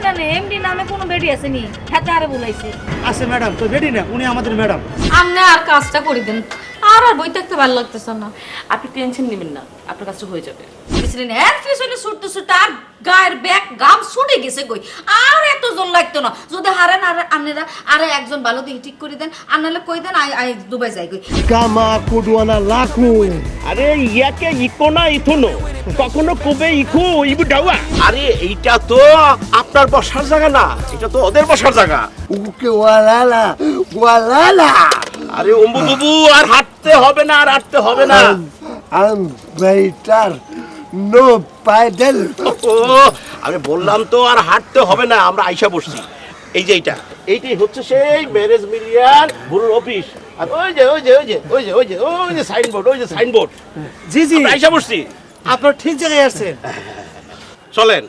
জানে এমডি নামে কোনো বেডি আসেনি, হাতে আরে বলাইছে। আছে ম্যাডাম, তো বেডি না, উনি আমাদের ম্যাডাম। আপনি আর কাজটা করে দেন, আর বই থাকতে ভালো লাগতেছে না। আপনি টেনশন নেবেন না, আপনার কাজটা হয়ে যাবে। পিছনে এর পিছনে ছুটতে ছুটতে আর গায়ের ব্যাগ গাম ছুটে গেছে কই। আর এত জোর লাগতো না, যদি হারেন আর আপনারা আর একজন ভালো দিকে ঠিক করে দেন, আর নাহলে কই দেন আই দুবাই যাই কই। কামা কুডওয়ানা লাখু। আরে ইয়াকে ইকো না ইথুনো, কখনো কবে ইকো ইবু ডাওয়া। আরে এইটা তো আপনার বসার জায়গা না, এটা তো ওদের বসার জায়গা। উকে ওয়ালালা ওয়ালালা। আরে অম্বু বাবু আর হাঁটতে হবে না, আর হাঁটতে হবে না। আম বেটার নো পাইডেল। ও আমি বললাম তো আর হাঁটতে হবে না, আমরা আইসা বসছি। এই যে এইটাই হচ্ছে সেই ম্যারেজ মিলিয়ান বুড়োর অফিস। আর ওই যে ওই যে ওই যে ওই যে ওই যে ওই যে সাইনবোর্ড, ওই যে সাইনবোর্ড। জি জি, আমরা আইসা বসছি। আপনার ঠিক জায়গায় আসছেন। চলেন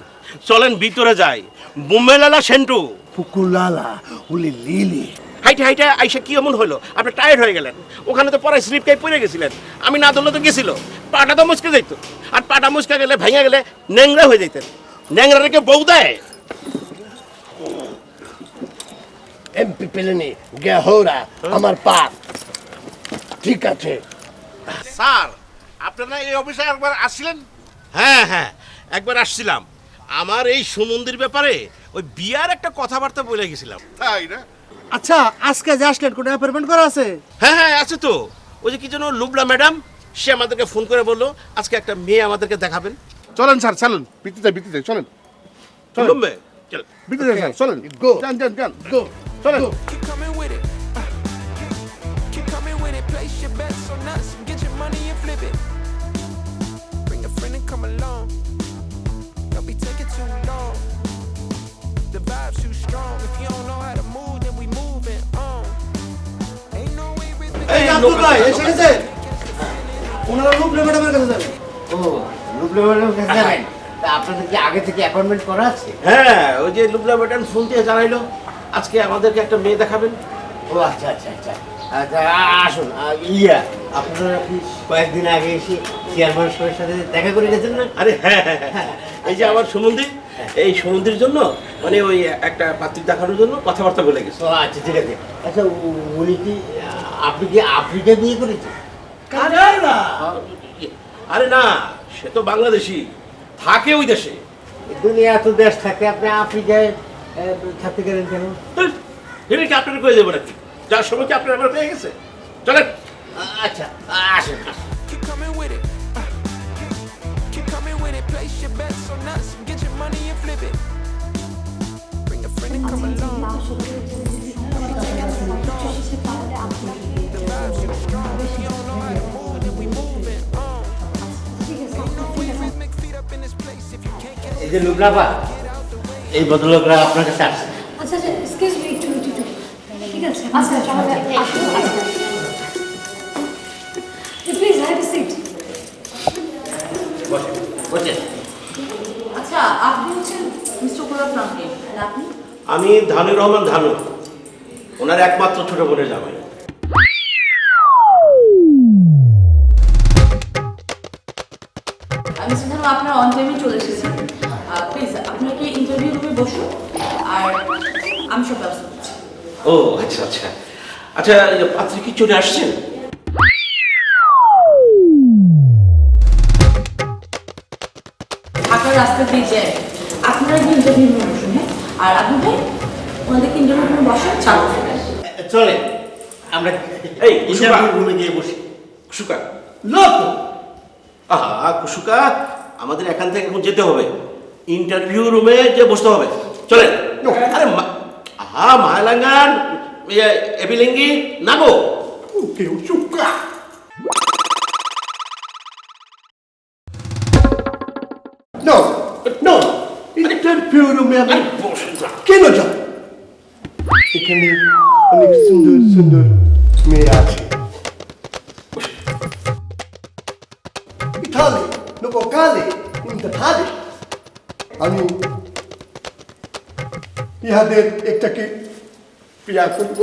চলেন ভিতরে যাই। বুমেলালা সেন্টু পুকুলালা উলি লিলি। হাইটে হাইটে আইসা কি এমন হলো? আপনি টায়ার্ড হয়ে গেলেন। ওখানে তো পরে স্লিপ খাই পড়ে গেছিলেন। আমি না ধরলে তো গেছিল, পাটা তো মুচকে যাইতো। আর পাটা মুচকা গেলে ভেঙে গেলে ন্যাংরা হয়ে যাইতেন। ন্যাংরা রেখে বউ দেয়। এমপি পেলেনি গেহরা আমার পা ঠিক আছে। স্যার আপনারা এই অফিসে একবার আসছিলেন? হ্যাঁ হ্যাঁ, একবার আসছিলাম। আমার এই সুমন্দির ব্যাপারে ওই বিয়ার একটা কথাবার্তা বলে গেছিলাম। তাই না? আচ্ছা, আজকে যে আসলেন কোনো অ্যাপয়েন্টমেন্ট করা আছে? হ্যাঁ হ্যাঁ আছে তো। ওই যে কি যেন লুবলা ম্যাডাম, সে আমাদেরকে ফোন করে বললো আজকে একটা মেয়ে আমাদেরকে দেখাবেন। চলেন স্যার, চলেন ভিত্তিতে চলেন, চলেন বলবে চল। ভিত্তিতে স্যার, চলেন Go. যান গো চলেন। Keep coming with it. Keep coming with it. Place your bets on us and get your money and flip it. Bring a friend and come along. Don't be taking too long. The vibe's too strong. If you don't know how to move, then we moving on. Ain't no way with me. এই আব্দুল ভাই এসে গেছে। ওনারা লুবলে ম্যাডামের কাছে যাবেন। ও লুবলে madam কাছে যাবেন? তা আপনাদের কি আগে থেকে অ্যাপয়েন্টমেন্ট করা আছে? হ্যাঁ, ওই যে লুবলা ম্যাডাম ফোন দিয়ে জানাইলো আজকে আমাদেরকে একটা মেয়ে দেখাবেন। ও আচ্ছা আচ্ছা আচ্ছা আচ্ছা আসুন। ইয়া আপনারা কি কয়েকদিন আগে এসে চেয়ারম্যান সাহেবের সাথে দেখা করে গেছেন না? আরে হ্যাঁ হ্যাঁ হ্যাঁ, এই যে আমার সুমন্দি, এই সুমন্দির জন্য মানে ওই একটা পাত্রী দেখানোর জন্য কথাবার্তা বলে গেছে। ও আচ্ছা ঠিক আছে। আচ্ছা উনি কি আপনি কি আফ্রিকা বিয়ে করেছেন? আরে না, সে তো বাংলাদেশি, থাকে ওই দেশে। দুনিয়া এত দেশ থাকে, আপনি আফ্রিকায় থাকতে গেলেন কেন? এটা কি আপনার করে দেবো নাকি? যার সময় কি আপনার আমার পেয়ে গেছে। চলেন। আচ্ছা আসুন আসুন। Keep coming with it. Keep coming with it. Place your bets on us and get your money and flip it. Bring a friend and come along. The vibe's too strong. If you don't know how to move, then we moving on. Ain't no way rhythmic feet up in this place if you can't get এই যে লুবলাপা, এই ভদ্রলোকরা আপনার কাছে আসছে। আচ্ছা আচ্ছা, excuse me, একটু ঠিক আছে। আচ্ছা তাহলে আসুন। Please have a seat. বসেন। আচ্ছা, আপনি হচ্ছেন মিস্টার গোলাপ নামকে, আর আপনি? আমি ধানুর রহমান ধানু, ওনার একমাত্র ছোট বোনের জামাই। আমি জানো আপনার অন টাইমে চলে এসেছেন। প্লিজ আপনারা কি ইন্টারভিউ রুমে বসুন, আর আমি সব ব্যবস্থা করছি। ও আচ্ছা আচ্ছা আচ্ছা, পাত্রী কি চলে আসছেন? ঢাকার রাস্তা দিয়ে যায়, আপনারা কি ইন্টারভিউ রুমে বসুন। হ্যাঁ, আর আপনি ভাই ওনাদেরকে ইন্টারভিউ রুমে বসেন, চালু চলে আমরা এই ইন্টারভিউ রুমে গিয়ে বসি। কুসুকা, লোক আহা কুসুকা, আমাদের এখান থেকে এখন যেতে হবে, ইন্টারভিউ রুমে যে বসতে হবে। চলেন। আরে আহা মায়ালাঙ্গান এবিলিঙ্গি নাগো কেউ চুক্কা। নো নো ইন্টারভিউ রুমে আমি কেন যাব? এখানে অনেক সুন্দর সুন্দর মেয়ে আছে। ইতালি লোকালে ইন্টারভালে আমি ইহাদের একটাকে বিয়া করব।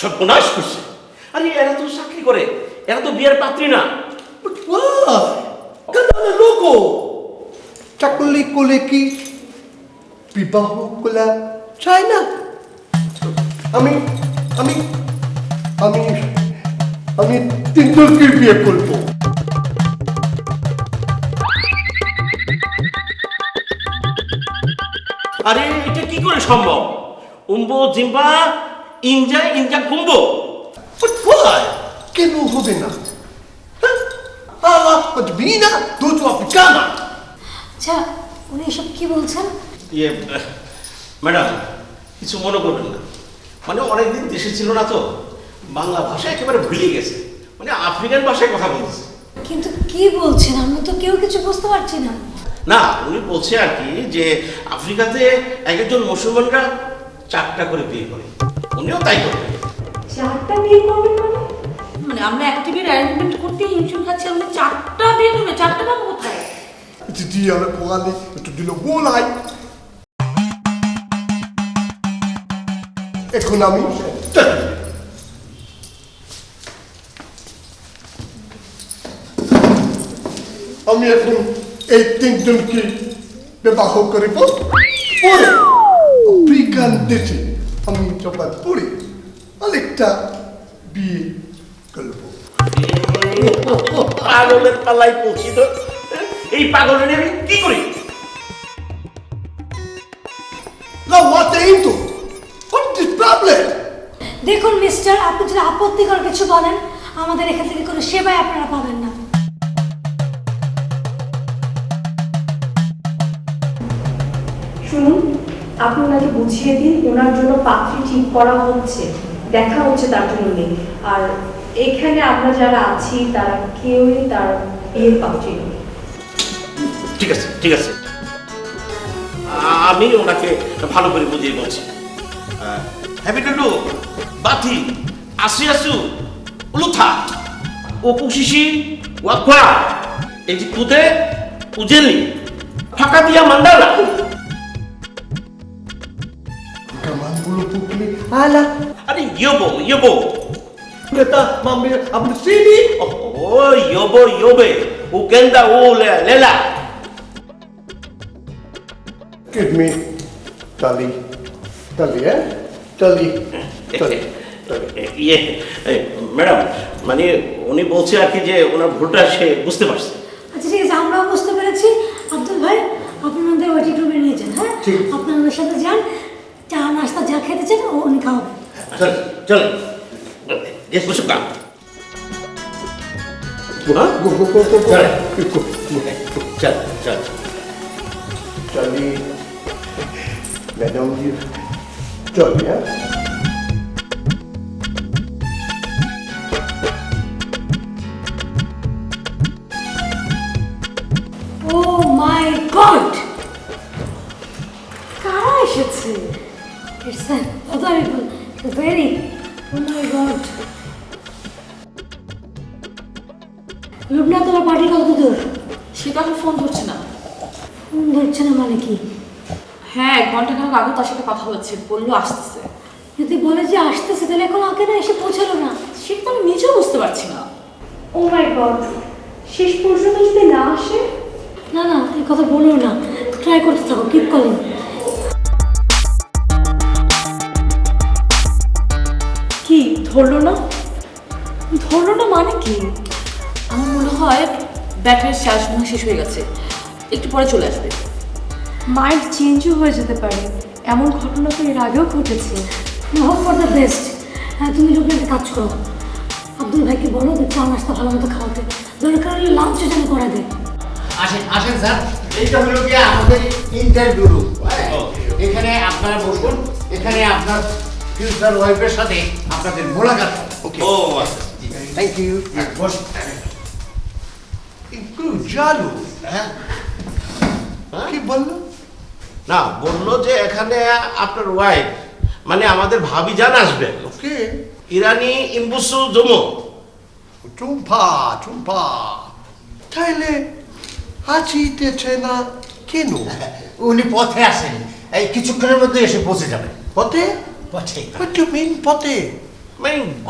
সর্বনাশ করছে। আরে এরা তো চাকরি করে, এরা তো বিয়ের পাত্রী না। But why? Ganun loko. চাকরি করলে কি বিবাহ করা চাই না? আমি আমি আমি আমি তিনজনকে বিয়ে করবো। আরে এটা কি করে সম্ভব? উম্বো জিম্বা ইনজা ইনজা কুম্বো। But why? কেন হবে না? Pagmina, tuto africana. আচ্ছা উনি এসব কি বলছেন? ইয়ে ম্যাডাম, কিছু মনে করবেন না, মানে অনেকদিন দেশে ছিল না তো, বাংলা ভাষা একেবারে ভুলে গেছে, মানে আফ্রিকান ভাষায় কথা বলছে। কিন্তু কি বলছেন, আমি তো কেউ কিছু বুঝতে পারছি না। না, উনি বলছে আর কি যে আফ্রিকাতে এক একজন মুসলমানরা 4টা করে বিয়ে করে, উনিও তাই করবেন। 4টা বিয়ে করবেন মানে আমরা একটা বিয়ের অ্যারেঞ্জমেন্ট করতে হিমশিম খাচ্ছি, আমরা 4টা বিয়ে করবে? 4টা পাবো কোথায়? Iti dia na kuali, ito dilo gulay. এখন আমি এখন এই তিনজনকে বিবাহ করিব, পরে আফ্রিকান দেশে আমি জবাব পড়ে আরেকটা বিয়ে করব। পাগলের পাল্লাই পৌঁছি তো, এই পাগলের নিয়ে আমি কি করি? Now what the into? What is the problem? দেখুন মিস্টার, আপনি যদি আপত্তিকর কিছু বলেন আমাদের এখান থেকে কোনো সেবাই আপনারা পাবেন না। শুনুন, আপনি ওনাকে বুঝিয়ে দিন ওনার জন্য পাত্রী ঠিক করা হচ্ছে, দেখা হচ্ছে তার জন্য নেই। আর এখানে আমরা যারা আছি তারা কেউই তার বিয়ের পাত্রী নই। ঠিক আছে, ঠিক আছে, আমি ওনাকে ভালো করে বুঝিয়ে বলছি। হ্যাপি টুডু বাতি আসি আসু উলুথা ও কুশিসি ওয়াকওয়া এই যে কুদে উজেলি ফাঁকা দিয়া mandala Kaman bulu pukli ala. আরে ইয়োবো ইয়োবো Kita mambil abang sini. ও ইয়োবো ইয়োবে উকেন্দা ও লেলা Give me tali, tali tali, tali. ইয়ে ম্যাডাম, মানে উনি বলছে আর কি যে ওনার ভুলটা সে বুঝতে পারছে। আচ্ছা ঠিক আছে, আমরাও বুঝতে পেরেছি। আব্দুল ভাই আপনি আমাদের ওয়েটিং রুমে নিয়ে যান। হ্যাঁ, আপনি আমাদের সাথে যান, চা নাস্তা যা খেতে চান উনি খাওয়াবেন। চল চল ये कुछ काम हाँ Go. चल चल चल Tali. Madam ji. Tali Oh my God! কারা এসেছে? It's adorable, very. Oh my God! Lubna, তোমার পার্টি কত দূর? সেটা আমি ফোন ধরছি না। ফোন ধরছে না মানে কি? হ্যাঁ, 1 ঘন্টাখানেক আগে তার সাথে কথা হচ্ছে, বললো আসতেছে। যদি বলে যে আসতেছে তাহলে এখন আগে না এসে পৌঁছালো না। সেটা তো আমি নিজেও বুঝতে পারছি না। ও মাই গড, শেষ পর্যন্ত যদি না আসে? না না, এই কথা বলো না, ট্রাই করতে থাকো, কিপ কলিং। কি ধরলো না? ধরলো না মানে কি? আমার মনে হয় ব্যাটারির চার্জ মনে শেষ হয়ে গেছে, একটু পরে চলে আসবে। মাইন্ড চেঞ্জও হয়ে যেতে পারে, এমন ঘটনা তো এর আগেও ঘটেছে। Hope for the best. হ্যাঁ, তুমি লোকের একটা কাজ করো, আব্দুল ভাইকে বলো যে চা নাস্তা ভালো মতো খাওয়াতে, দরকার হলে লাঞ্চও যেন করে দেয়। আসেন আসেন স্যার, এইটা হলো কি আমাদের ইন্টারভিউ রুম। এখানে আপনারা বসুন, এখানে আপনার ফিউচার ওয়াইফের সাথে আপনাদের মোলাকাত। ওকে, ও আচ্ছা, থ্যাংক ইউ। বসুন। Itu jalu. হ্যাঁ, কি বললো? না বললো যে এখানে আপনার ওয়াইফ মানে আমাদের ভাবি জান আসবেন, ওকে। ইরানি ইম্বুসু জমো। চুম্পা। তাইলে হাঁচিতেছে না কেন? উনি পথে আসেন, এই কিছুক্ষণের মধ্যে এসে পৌঁছে যাবেন। পথে? পথে। What do you mean পথে?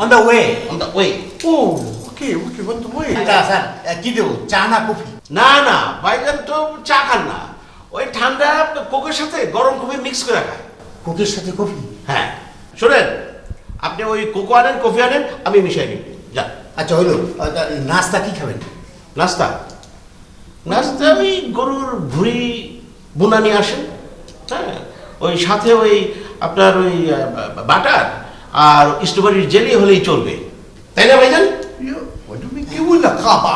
On the way. On the way. Oh, okay, on the way. Sir কি দেবো, চা না কফি? না না ভাইজান তো চা খান না, ওই ঠান্ডা কোকের সাথে গরম কফি মিক্স করে খায়। কোকের সাথে কফি? হ্যাঁ শোনেন, আপনি ওই কোকো আনেন, কফি আনেন, আমি মিশাই নিই। যান। আচ্ছা হলো, নাস্তা কি খাবেন? নাস্তা নাস্তা ওই গরুর ভুঁড়ি বোনা নিয়ে আসেন, হ্যাঁ ওই সাথে ওই আপনার ওই বাটার আর স্ট্রবেরির জেলি হলেই চলবে, তাই না ভাইজান? What do we do with the kaba?